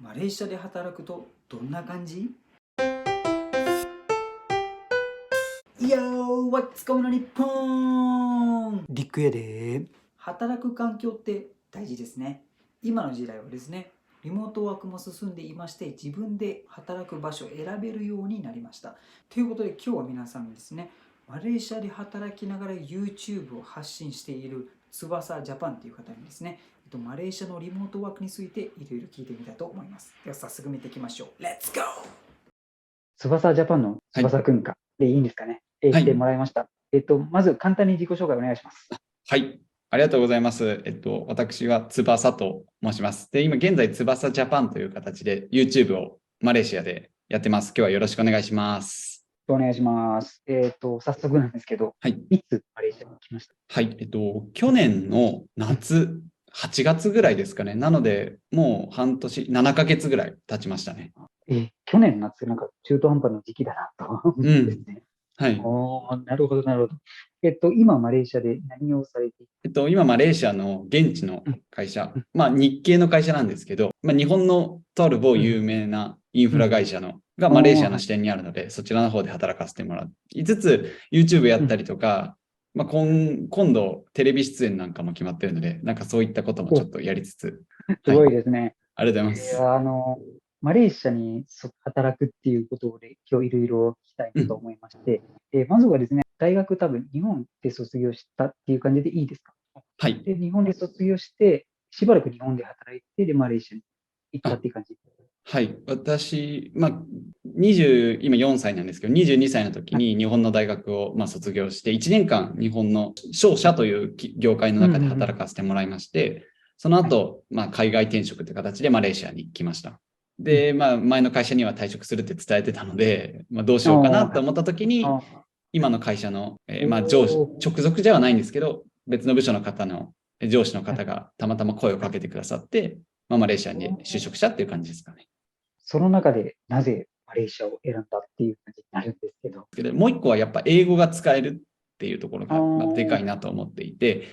マレーシアで働くとどんな感じ？ Yo! What's going on 日本リクエで働く環境って大事ですね。今の時代はですね、リモートワークも進んでいまして、自分で働く場所を選べるようになりました。ということで今日は皆さんにですね、マレーシアで働きながら YouTube を発信している翼ジャパンという方にですね、マレーシアのリモートワークについていろいろ聞いてみたいと思います。では早速見ていきましょう。Let's go! 翼ジャパンのはい。翼くんかでいいんですかね。来てはい。もらいました。まず簡単に自己紹介お願いします。はい。ありがとうございます。私は翼と申します。で、今現在翼ジャパンという形で YouTube をマレーシアでやってます。今日はよろしくお願いします。お願いします。早速なんですけど、はい。いつマレーシアに来ました？はい。去年の夏、8月ぐらいですかね。なので、もう半年、7ヶ月ぐらい経ちましたね。去年夏、なんか中途半端な時期だなと思うんですね。はい。なるほど、なるほど。今、マレーシアで何をされてい今、マレーシアの現地の会社、日系の会社なんですけど、日本のとある某有名なインフラ会社がマレーシアの支店にあるので、そちらの方で働かせてもらいつつ、YouTube やったりとか、今度テレビ出演なんかも決まってるので、なんかそういったこともちょっとやりつつ。すごいですね。ありがとうございます。マレーシアに働くっていうことで今日いろいろ聞きたいなと思いまして、まずはですね、大学多分日本で卒業したっていう感じでいいですか？はい。で、日本で卒業して、しばらく日本で働いて、で、マレーシアに行ったっていう感じ。はい。私、今4歳なんですけど、22歳の時に日本の大学を卒業して、1年間日本の商社という業界の中で働かせてもらいまして、その後、海外転職という形でマレーシアに来ました。で、前の会社には退職するって伝えてたので、どうしようかなと思った時に、今の会社の、上司、直属ではないんですけど、別の部署の方の上司の方がたまたま声をかけてくださって、マレーシアに就職したっていう感じですかね。その中でなぜマレーシアを選んだっていう感じになるんですけど。もう一個はやっぱ英語が使えるっていうところがでかいなと思っていて、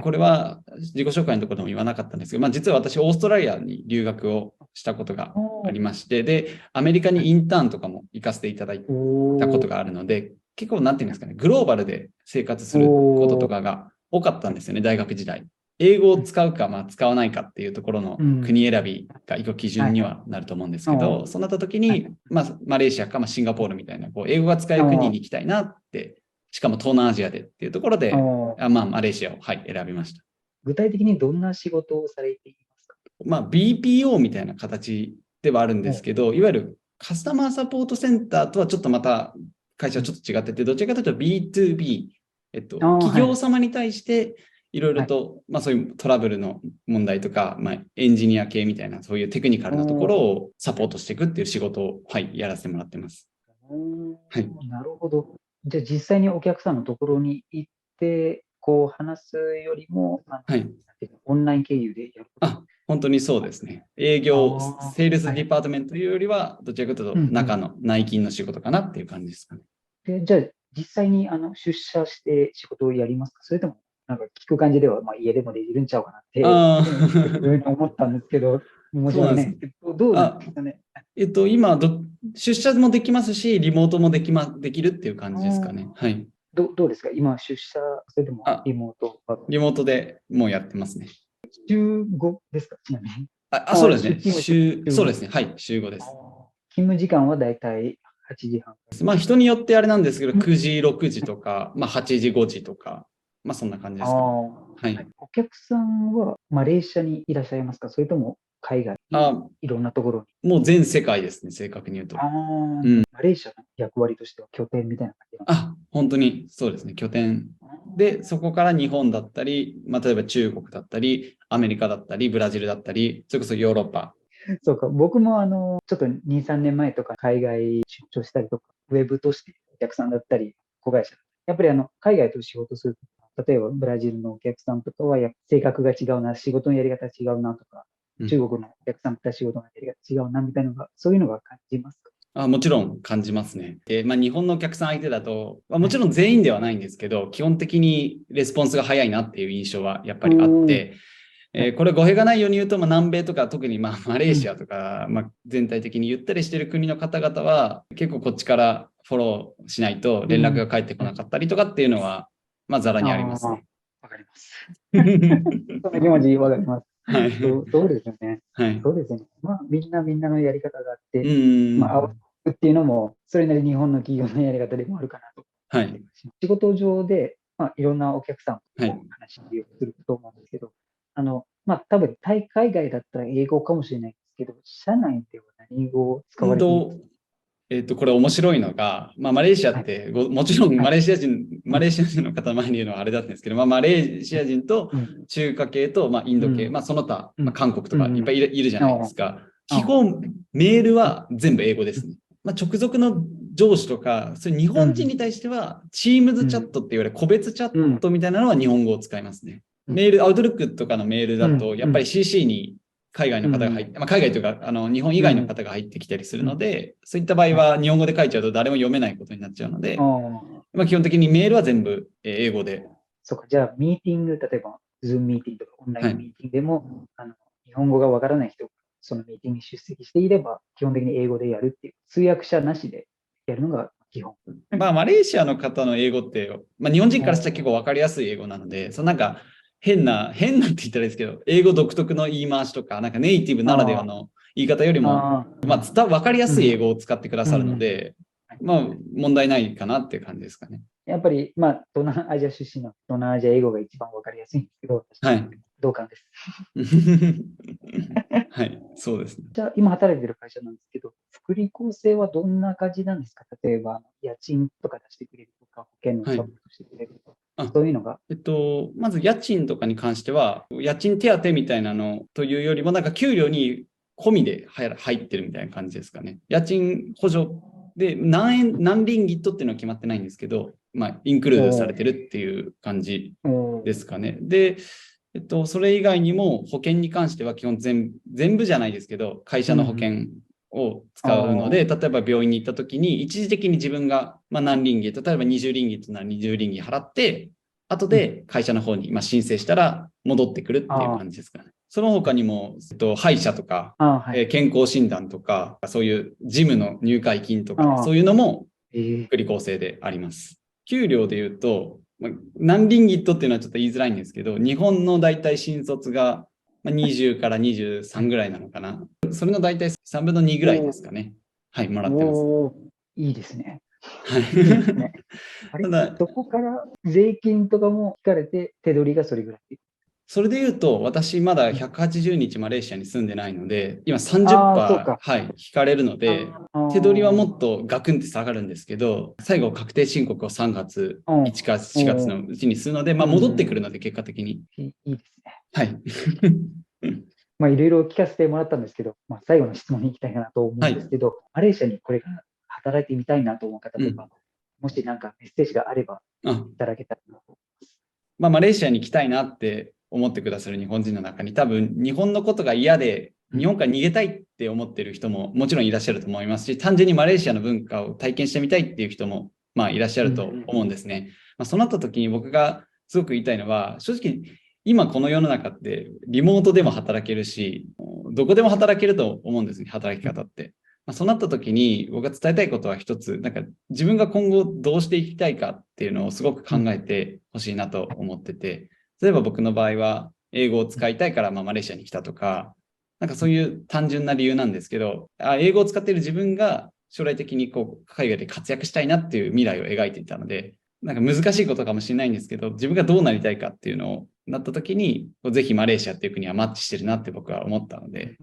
これは自己紹介のところでも言わなかったんですけど、実は私オーストラリアに留学をしたことがありまして、で、アメリカにインターンとかも行かせていただいたことがあるので、結構なんていうんですかね、グローバルで生活することとかが多かったんですよね、大学時代。英語を使うか、使わないかっていうところの国選びが一個基準にはなると思うんですけど、そうなった時に、マレーシアか、シンガポールみたいな、英語が使える国に行きたいなって、しかも東南アジアでっていうところで、マレーシアを、選びました。具体的にどんな仕事をされていますか？BPO みたいな形ではあるんですけど、いわゆるカスタマーサポートセンターとはちょっとまた会社はちょっと違ってて、どちらかというと B2B、企業様に対して、いろいろと、そういうトラブルの問題とか、エンジニア系みたいな、そういうテクニカルなところをサポートしていくっていう仕事を、やらせてもらってます。なるほど。じゃあ実際にお客さんのところに行って、話すよりも、オンライン経由でやる。本当にそうですね。営業、セールスディパートメントというよりは、どちらかというと中の内勤の仕事かなっていう感じですかね。じゃあ実際に出社して仕事をやりますか？それともなんか聞く感じでは、家でもできるんちゃうかなって思ったんですけど、もちろんね、どうなんですかね。今出社もできますし、リモートもできるっていう感じですかね。はい。どうですか今、出社、それでもリモート？リモートでもうやってますね。週5ですかちなみに。そうですね。そうですね。はい、週5です。勤務時間はだいたい8時半。人によってあれなんですけど、9時、6時とか、8時、5時とか、そんな感じですかね。お客さんはマレーシアにいらっしゃいますか？それとも海外、いろんなところに。もう全世界ですね、正確に言うと。マレーシアの役割としては拠点みたいな感じ本当にそうですね、拠点。で、そこから日本だったり、例えば中国だったり、アメリカだったり、ブラジルだったり、それこそヨーロッパ。そうか、僕もちょっと2、3年前とか海外出張したりとか、ウェブとしてお客さんだったり、子会社。やっぱり海外と仕事すると、例えばブラジルのお客さんとかは性格が違うな、仕事のやり方違うなとか、中国のお客さんと仕事のやり方違うなみたいなのが、そういうのが感じますか？もちろん感じますね。日本のお客さん相手だと、もちろん全員ではないんですけど、基本的にレスポンスが早いなっていう印象はやっぱりあって、これ語弊がないように言うと、南米とか特にマレーシアとか、全体的にゆったりしている国の方々は結構こっちからフォローしないと連絡が返ってこなかったりとかっていうのは、ざらにありますね。わかります。その気持ちわかります。はい。そうですよね。はい。そうですよね。みんなのやり方があって、うん。合わせるっていうのも、それなりに日本の企業のやり方でもあるかなと。はい。仕事上で、いろんなお客さんとはい話をすると思うんですけど、多分、海外だったら英語かもしれないんですけど、社内では何語を使われているんですか？これ面白いのが、マレーシアってもちろんマレーシア人の方前に言うのはあれだったんですけど、マレーシア人と中華系と、インド系、その他、韓国とかいっぱいいるじゃないですか。基本、メールは全部英語ですね。直属の上司とか、そういう日本人に対しては、Teams チャットって言われる個別チャットみたいなのは日本語を使いますね。メール、アウトルックとかのメールだと、やっぱり CC に海外の方が入って、海外というか、日本以外の方が入ってきたりするので、そういった場合は日本語で書いちゃうと誰も読めないことになっちゃうので、基本的にメールは全部英語で。そうか、じゃあ、ミーティング、例えば、ズームミーティングとかオンラインミーティングでも、日本語がわからない人がそのミーティングに出席していれば、基本的に英語でやるっていう、通訳者なしでやるのが基本。マレーシアの方の英語って、日本人からしたら結構わかりやすい英語なので、変なって言ったらいいですけど、英語独特の言い回しとか、ネイティブならではの言い方よりも、わかりやすい英語を使ってくださるので、問題ないかなっていう感じですかね。やっぱり、東南アジア出身の東南アジア英語が一番わかりやすいんですけど、はい。同感です。はい、そうですね。じゃあ、今働いている会社なんですけど、福利厚生はどんな感じなんですか？例えば、家賃とか出してくれるとか、保険のサポートしてくれるとか、そういうのが。まず家賃とかに関しては、家賃手当みたいなのというよりも、給料に込みで入ってるみたいな感じですかね。家賃補助で何リンギットっていうのは決まってないんですけど、インクルードされてるっていう感じですかね。で、それ以外にも保険に関しては基本全部じゃないですけど、会社の保険を使うので、例えば病院に行った時に、一時的に自分が何リンギ、例えば20リンギとなら20リンギ払って、後で会社の方に申請したら戻ってくるっていう感じですかね。その他にも、歯医者とか、健康診断とか、そういうジムの入会金とか、そういうのも福利厚生であります。給料で言うと、何リンギットっていうのはちょっと言いづらいんですけど、日本の大体新卒が20から23ぐらいなのかな。それの大体3分の2ぐらいですかね。はい、もらってます。いいですね。はい。ただ、そこから税金とかも引かれて、手取りがそれぐらい。それで言うと、私まだ180日マレーシアに住んでないので、今30%、引かれるので、手取りはもっとガクンって下がるんですけど、最後確定申告を3月、1月、4月のうちにするので、戻ってくるので、結果的に。いいですね。はい。いろいろ聞かせてもらったんですけど、最後の質問に行きたいなと思うんですけど、マレーシアにこれから働いてみたいなと思う方とか、もしなんかメッセージがあればいただけたらなと思います。マレーシアに行きたいなって思ってくださる日本人の中に多分日本のことが嫌で日本から逃げたいって思ってる人ももちろんいらっしゃると思いますし、単純にマレーシアの文化を体験してみたいっていう人もいらっしゃると思うんですね。そうなった時に僕がすごく言いたいのは、正直今この世の中ってリモートでも働けるし、どこでも働けると思うんですね、働き方って。そうなった時に僕が伝えたいことは一つ、自分が今後どうしていきたいかっていうのをすごく考えてほしいなと思ってて、例えば僕の場合は英語を使いたいからマレーシアに来たとか、そういう単純な理由なんですけど、英語を使っている自分が将来的に海外で活躍したいなっていう未来を描いていたので、難しいことかもしれないんですけど、自分がどうなりたいかっていうのをなった時に、ぜひマレーシアっていう国はマッチしてるなって僕は思ったので、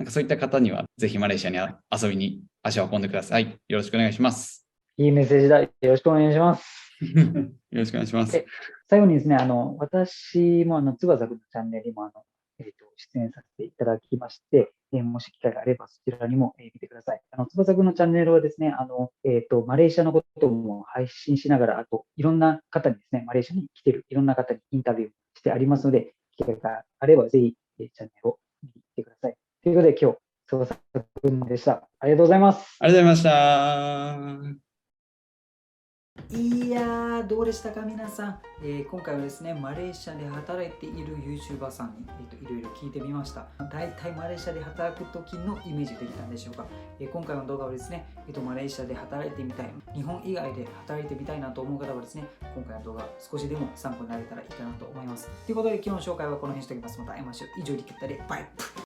そういった方にはぜひマレーシアに遊びに足を運んでください。よろしくお願いします。いいメッセージだ。よろしくお願いします。よろしくお願いします。最後にですね、私も翼くんのチャンネルにも出演させていただきまして、もし機会があればそちらにも見てください。翼くんのチャンネルはですね、マレーシアのことも配信しながら、あと、いろんな方にですね、マレーシアに来ているいろんな方にインタビューしてありますので、機会があればぜひ、チャンネルを見に来てください。ということで、今日、翼くんでした。ありがとうございます。ありがとうございました。いやー、どうでしたか皆さん、今回はですね、マレーシアで働いている YouTuber さんに、いろいろ聞いてみました。大体マレーシアで働く時のイメージできたんでしょうか。今回の動画はですね、マレーシアで働いてみたい、日本以外で働いてみたいなと思う方はですね、今回の動画少しでも参考になれたらいいかなと思います。ということで今日の紹介はこの辺にしておきます。また会いましょう。以上、リキュッタでバイ。